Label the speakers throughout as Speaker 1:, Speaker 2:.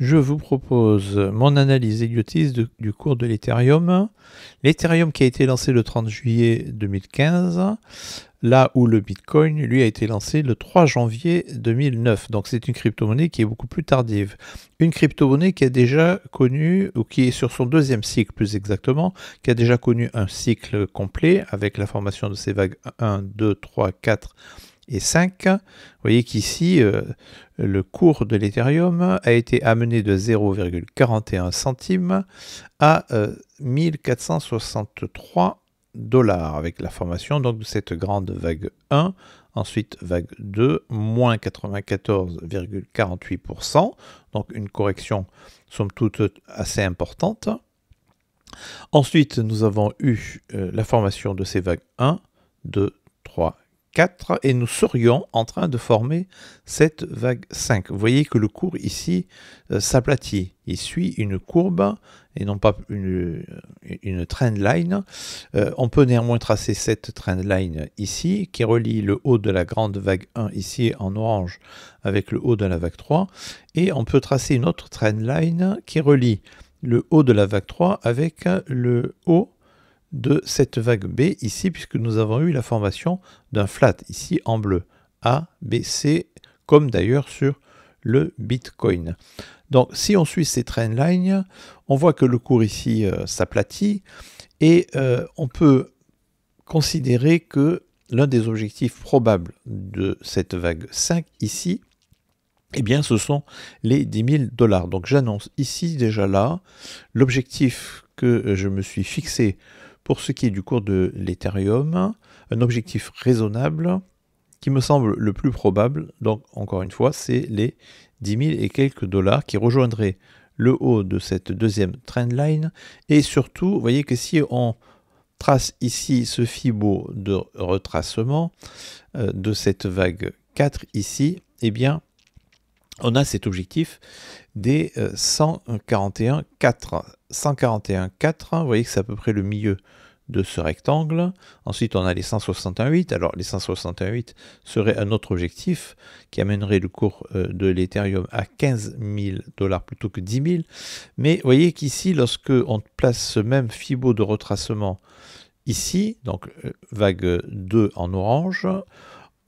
Speaker 1: Je vous propose mon analyse idiotiste du cours de l'Ethereum. L'Ethereum qui a été lancé le 30 juillet 2015, là où le Bitcoin, lui, a été lancé le 3 janvier 2009. Donc c'est une crypto-monnaie qui est beaucoup plus tardive. Une crypto-monnaie qui a déjà connu, ou qui est sur son deuxième cycle plus exactement, qui a déjà connu un cycle complet avec la formation de ces vagues 1, 2, 3, 4 et 5. Vous voyez qu'ici, le cours de l'Ethereum a été amené de 0,41 centimes à 1463 dollars avec la formation donc, de cette grande vague 1, ensuite vague 2, moins 94,48%, donc une correction somme toute assez importante. Ensuite, nous avons eu la formation de ces vagues 1, 2, 3, 4 et nous serions en train de former cette vague 5. Vous voyez que le cours ici s'aplatit. Il suit une courbe et non pas une trend line. On peut néanmoins tracer cette trend line ici qui relie le haut de la grande vague 1 ici en orange avec le haut de la vague 3 et on peut tracer une autre trend line qui relie le haut de la vague 3 avec le haut de cette vague B ici, puisque nous avons eu la formation d'un flat ici en bleu, A, B, C, comme d'ailleurs sur le Bitcoin. Donc si on suit ces trendlines, on voit que le cours ici s'aplatit et on peut considérer que l'un des objectifs probables de cette vague 5 ici, eh bien, ce sont les 10 000 dollars. Donc j'annonce ici déjà là l'objectif que je me suis fixé pour ce qui est du cours de l'Ethereum, un objectif raisonnable qui me semble le plus probable, donc encore une fois, c'est les 10 000 et quelques dollars qui rejoindraient le haut de cette deuxième trendline. Et surtout, vous voyez que si on trace ici ce Fibo de retracement de cette vague 4 ici, eh bien, on a cet objectif des 141,4. 141,4, vous voyez que c'est à peu près le milieu de ce rectangle. Ensuite, on a les 161,8. Alors, les 161,8 seraient un autre objectif qui amènerait le cours de l'Ethereum à 15 000 dollars plutôt que 10 000. Mais vous voyez qu'ici, lorsque on place ce même Fibo de retracement ici, donc vague 2 en orange,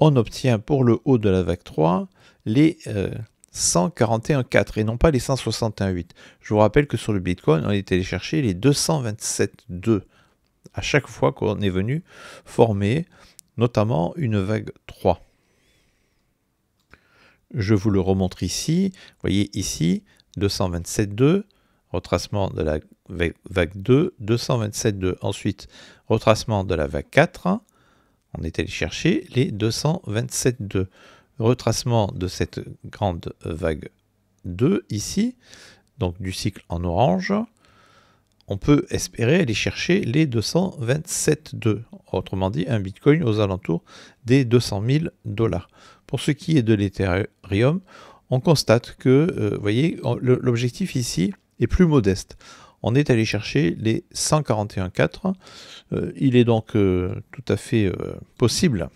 Speaker 1: on obtient pour le haut de la vague 3 les 141,4 et non pas les 161,8. Je vous rappelle que sur le Bitcoin, on est allé chercher les 227,2 à chaque fois qu'on est venu former notamment une vague 3. Je vous le remontre ici. Vous voyez ici, 227,2, retracement de la vague 2, 227,2. Ensuite, retracement de la vague 4. On est allé chercher les 227,2. Retracement de cette grande vague 2 ici, donc du cycle en orange, on peut espérer aller chercher les 227,2. Autrement dit, un Bitcoin aux alentours des 200 000 dollars. Pour ce qui est de l'Ethereum, on constate que, vous voyez, l'objectif ici est plus modeste. On est allé chercher les 141,4. Il est donc tout à fait possible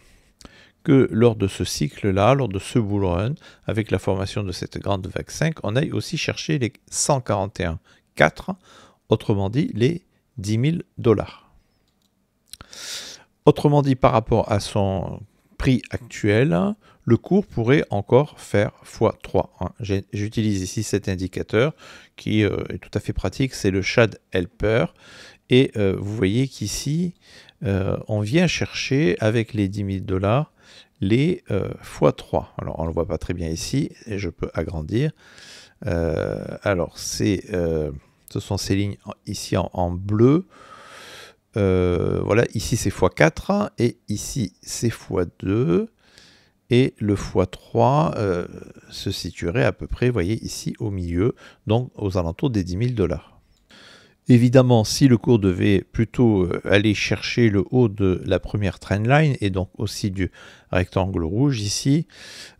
Speaker 1: que lors de ce cycle-là, lors de ce bull run, avec la formation de cette grande vague 5, on aille aussi chercher les 141,4, autrement dit les 10 000 dollars. Autrement dit, par rapport à son prix actuel, le cours pourrait encore faire x3. J'utilise ici cet indicateur qui est tout à fait pratique, c'est le Shad Helper. Et vous voyez qu'ici, on vient chercher avec les 10 000 dollars les x3. Alors, on ne le voit pas très bien ici, et je peux agrandir. Alors, ce sont ces lignes ici en bleu. Voilà, ici c'est x4, et ici c'est x2. Et le x3 se situerait à peu près, vous voyez, ici au milieu, donc aux alentours des 10 000 dollars. Évidemment, si le cours devait plutôt aller chercher le haut de la première trendline et donc aussi du rectangle rouge ici,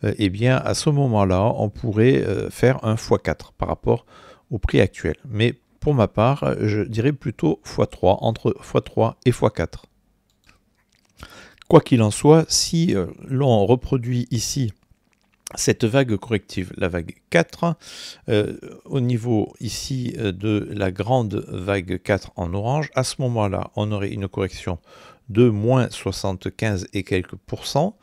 Speaker 1: eh bien à ce moment-là, on pourrait faire un x4 par rapport au prix actuel. Mais pour ma part, je dirais plutôt x3, entre x3 et x4. Quoi qu'il en soit, si l'on reproduit ici cette vague corrective, la vague 4, au niveau ici de la grande vague 4 en orange, à ce moment-là, on aurait une correction de moins 75 et quelques pourcents,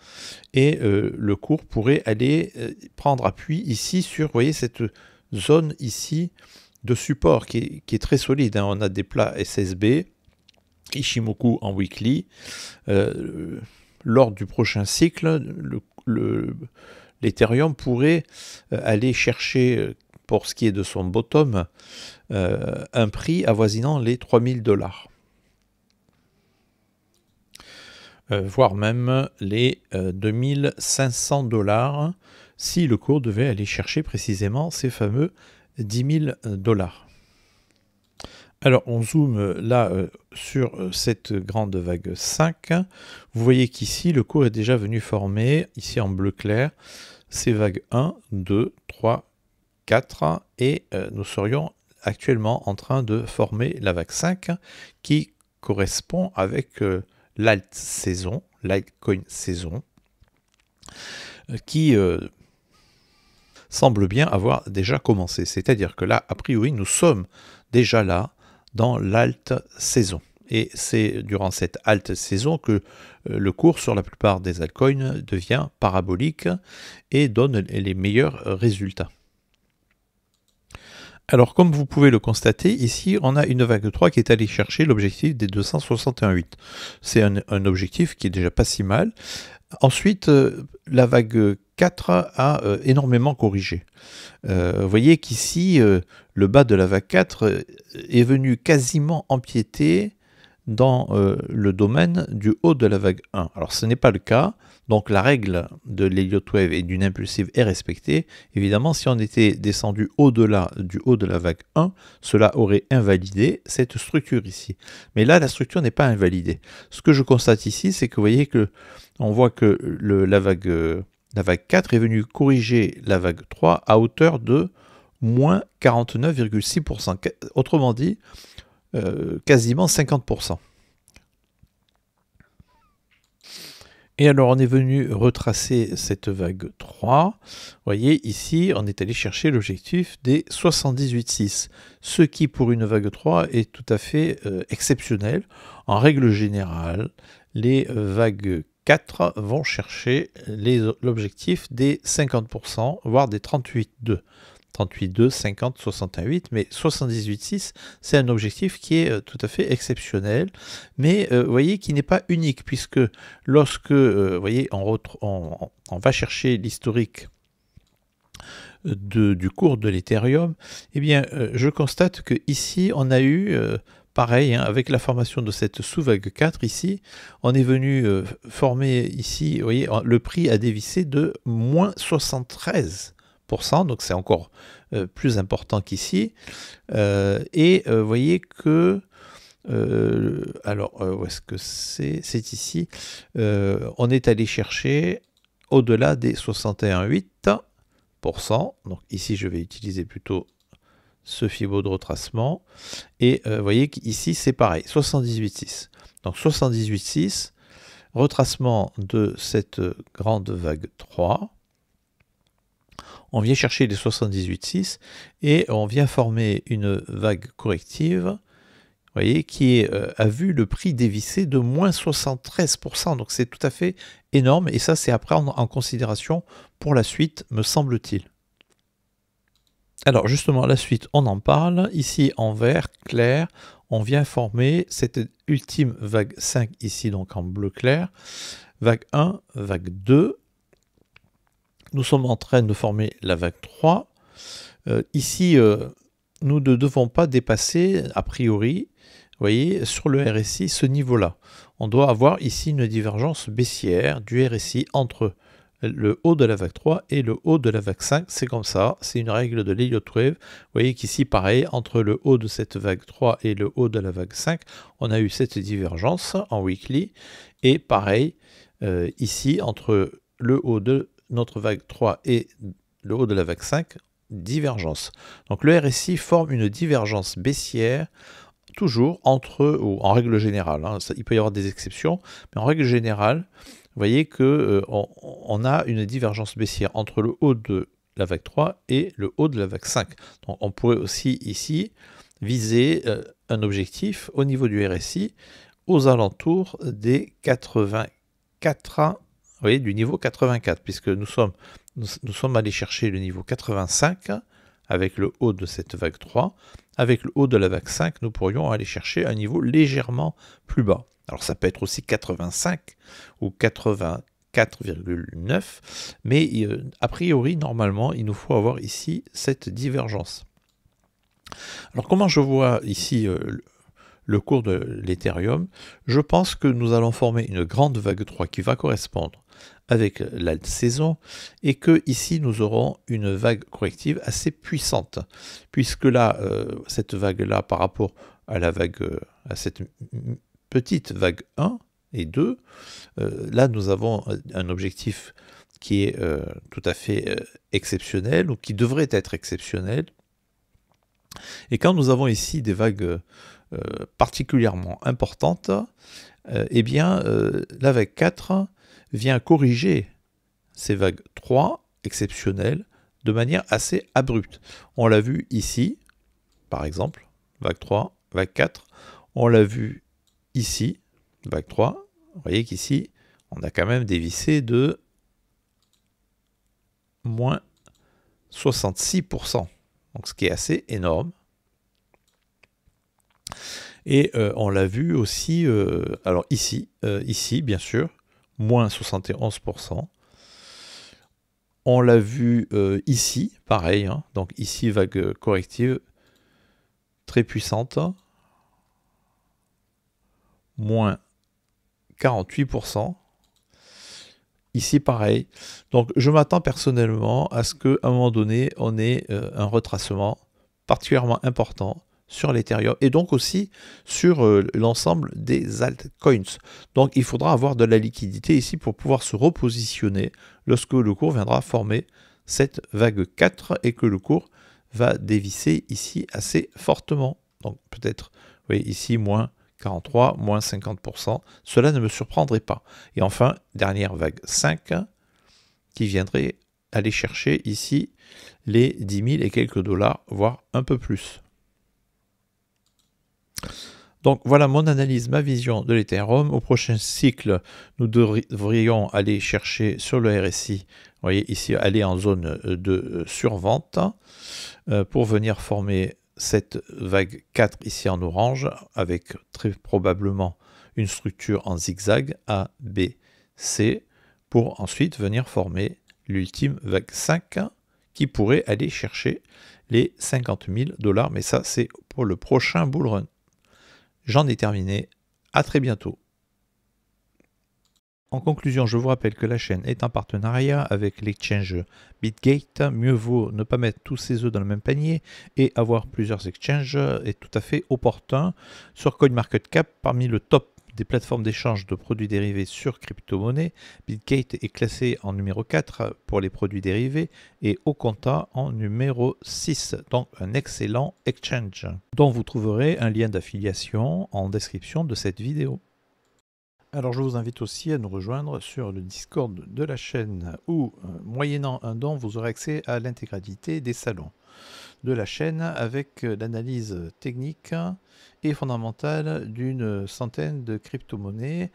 Speaker 1: et le cours pourrait aller prendre appui ici sur, vous voyez, cette zone ici de support qui est très solide, hein. On a des plats SSB, Ichimoku en weekly. Lors du prochain cycle, l'Ethereum pourrait aller chercher, pour ce qui est de son bottom, un prix avoisinant les 3000 $. Voire même les 2500 $, si le cours devait aller chercher précisément ces fameux 10 000 $. Alors on zoome là sur cette grande vague 5. Vous voyez qu'ici le cours est déjà venu former, ici en bleu clair, ces vagues 1, 2, 3, 4, et nous serions actuellement en train de former la vague 5 qui correspond avec l'alt saison, l'altcoin saison, qui semble bien avoir déjà commencé. C'est-à-dire que là, a priori, nous sommes déjà là dans l'alt saison. Et c'est durant cette alt saison que le cours sur la plupart des altcoins devient parabolique et donne les meilleurs résultats. Alors, comme vous pouvez le constater, ici, on a une vague 3 qui est allée chercher l'objectif des 261,8. C'est un objectif qui est déjà pas si mal. Ensuite, la vague 4 a énormément corrigé. Vous voyez qu'ici, le bas de la vague 4 est venu quasiment empiéter dans le domaine du haut de la vague 1. Alors ce n'est pas le cas, donc la règle de l'Elliott Wave et d'une impulsive est respectée. Évidemment, si on était descendu au-delà du haut de la vague 1, cela aurait invalidé cette structure ici. Mais là, la structure n'est pas invalidée. Ce que je constate ici, c'est que vous voyez que on voit que la vague 4 est venue corriger la vague 3 à hauteur de moins 49,6%. Autrement dit, quasiment 50%. Et alors on est venu retracer cette vague 3. Vous voyez ici on est allé chercher l'objectif des 78,6, ce qui pour une vague 3 est tout à fait exceptionnel. En règle générale, les vagues 4 vont chercher l'objectif des 50%, voire des 38,2. 38,2, 50, 68, mais 78,6, c'est un objectif qui est tout à fait exceptionnel, mais vous voyez qui n'est pas unique, puisque lorsque vous voyez, on va chercher l'historique du cours de l'Ethereum, eh bien, je constate que ici on a eu pareil, hein, avec la formation de cette sous-vague 4 ici, on est venu former ici, vous voyez, le prix a dévissé de moins 73%. Donc c'est encore plus important qu'ici. Et vous voyez que, alors où est-ce que c'est? C'est ici. On est allé chercher au-delà des 61,8%. Donc ici je vais utiliser plutôt ce Fibo de retracement. Et vous voyez qu'ici c'est pareil, 78,6. Donc 78,6, retracement de cette grande vague 3. On vient chercher les 78,6 et on vient former une vague corrective, vous voyez, qui a vu le prix dévisser de moins 73%. Donc c'est tout à fait énorme et ça c'est à prendre en considération pour la suite, me semble-t-il. Alors justement, la suite, on en parle. Ici en vert clair, on vient former cette ultime vague 5 ici, donc en bleu clair. Vague 1, vague 2. Nous sommes en train de former la vague 3. Ici, nous ne devons pas dépasser, a priori, vous voyez, sur le RSI, ce niveau-là. On doit avoir ici une divergence baissière du RSI entre le haut de la vague 3 et le haut de la vague 5. C'est comme ça, c'est une règle de l'Elliott Wave. Vous voyez qu'ici, pareil, entre le haut de cette vague 3 et le haut de la vague 5, on a eu cette divergence en weekly. Et pareil, ici, entre le haut de notre vague 3 et le haut de la vague 5, divergence. Donc le RSI forme une divergence baissière, toujours entre, ou en règle générale, hein, il peut y avoir des exceptions, mais en règle générale, vous voyez que on a une divergence baissière entre le haut de la vague 3 et le haut de la vague 5. Donc on pourrait aussi ici viser un objectif au niveau du RSI aux alentours des 84, vous voyez, du niveau 84, puisque nous sommes allés chercher le niveau 85 avec le haut de cette vague 3. Avec le haut de la vague 5, nous pourrions aller chercher un niveau légèrement plus bas. Alors ça peut être aussi 85 ou 84,9, mais a priori, normalement, il nous faut avoir ici cette divergence. Alors comment je vois ici le cours de l'Ethereum? Je pense que nous allons former une grande vague 3 qui va correspondre avec la saison, et que ici nous aurons une vague corrective assez puissante, puisque là, cette vague-là, par rapport à la vague, à cette petite vague 1 et 2, là nous avons un objectif qui est tout à fait exceptionnel, ou qui devrait être exceptionnel. Et quand nous avons ici des vagues particulièrement importantes, eh bien la vague 4 vient corriger ces vagues 3 exceptionnelles de manière assez abrupte. On l'a vu ici, par exemple, vague 3, vague 4. On l'a vu ici, vague 3. Vous voyez qu'ici, on a quand même dévissé de moins 66%. Donc ce qui est assez énorme. Et on l'a vu aussi, alors ici, bien sûr, moins 71%. On l'a vu ici, pareil, hein, donc ici vague corrective très puissante, moins 48%. Ici pareil. Donc je m'attends personnellement à ce qu'à un moment donné, on ait un retracement particulièrement important sur l'Ethereum et donc aussi sur l'ensemble des altcoins. Donc il faudra avoir de la liquidité ici pour pouvoir se repositionner lorsque le cours viendra former cette vague 4 et que le cours va dévisser ici assez fortement. Donc peut-être, vous voyez ici, moins 43, moins 50%, cela ne me surprendrait pas. Et enfin, dernière vague 5 qui viendrait aller chercher ici les 10 000 et quelques dollars, voire un peu plus. Donc voilà mon analyse, ma vision de l'Ethereum. Au prochain cycle, nous devrions aller chercher sur le RSI, vous voyez ici, aller en zone de survente pour venir former cette vague 4 ici en orange, avec très probablement une structure en zigzag A, B, C, pour ensuite venir former l'ultime vague 5 qui pourrait aller chercher les 50 000 dollars, mais ça c'est pour le prochain bull run. J'en ai terminé, à très bientôt. En conclusion, je vous rappelle que la chaîne est en partenariat avec l'exchange Bitgate. Mieux vaut ne pas mettre tous ses œufs dans le même panier et avoir plusieurs exchanges est tout à fait opportun. Sur CoinMarketCap, parmi le top des plateformes d'échange de produits dérivés sur crypto-monnaie, Bitgate est classé en numéro 4 pour les produits dérivés et Oconta en numéro 6, donc un excellent exchange, dont vous trouverez un lien d'affiliation en description de cette vidéo. Alors je vous invite aussi à nous rejoindre sur le Discord de la chaîne où, moyennant un don, vous aurez accès à l'intégralité des salons de la chaîne avec l'analyse technique et fondamentale d'une centaine de crypto-monnaies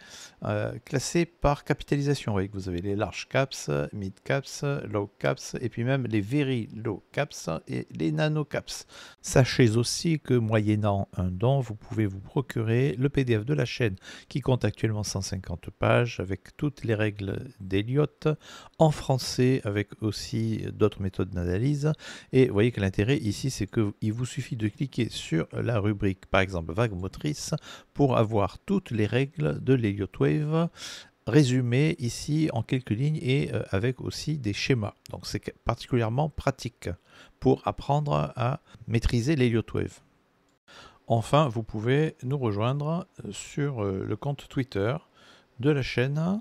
Speaker 1: classées par capitalisation. Vous voyez que vous avez les large caps, mid caps, low caps et puis même les very low caps et les nano caps. Sachez aussi que moyennant un don, vous pouvez vous procurer le PDF de la chaîne qui compte actuellement 150 pages avec toutes les règles d'Elliott en français avec aussi d'autres méthodes d'analyse. Et vous voyez que l'intérêt ici, c'est qu'il vous suffit de cliquer sur la rubrique, par exemple, vague motrice, pour avoir toutes les règles de l'Elliott Wave résumées ici en quelques lignes et avec aussi des schémas. Donc c'est particulièrement pratique pour apprendre à maîtriser l'Elliott Wave. Enfin, vous pouvez nous rejoindre sur le compte Twitter de la chaîne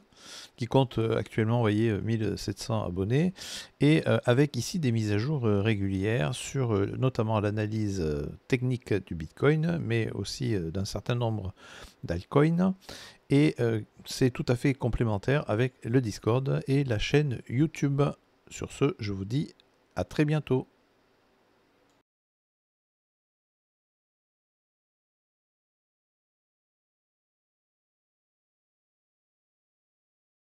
Speaker 1: qui compte actuellement, vous voyez, 1700 abonnés et avec ici des mises à jour régulières sur notamment l'analyse technique du Bitcoin mais aussi d'un certain nombre d'altcoins et c'est tout à fait complémentaire avec le Discord et la chaîne YouTube. Sur ce, je vous dis à très bientôt.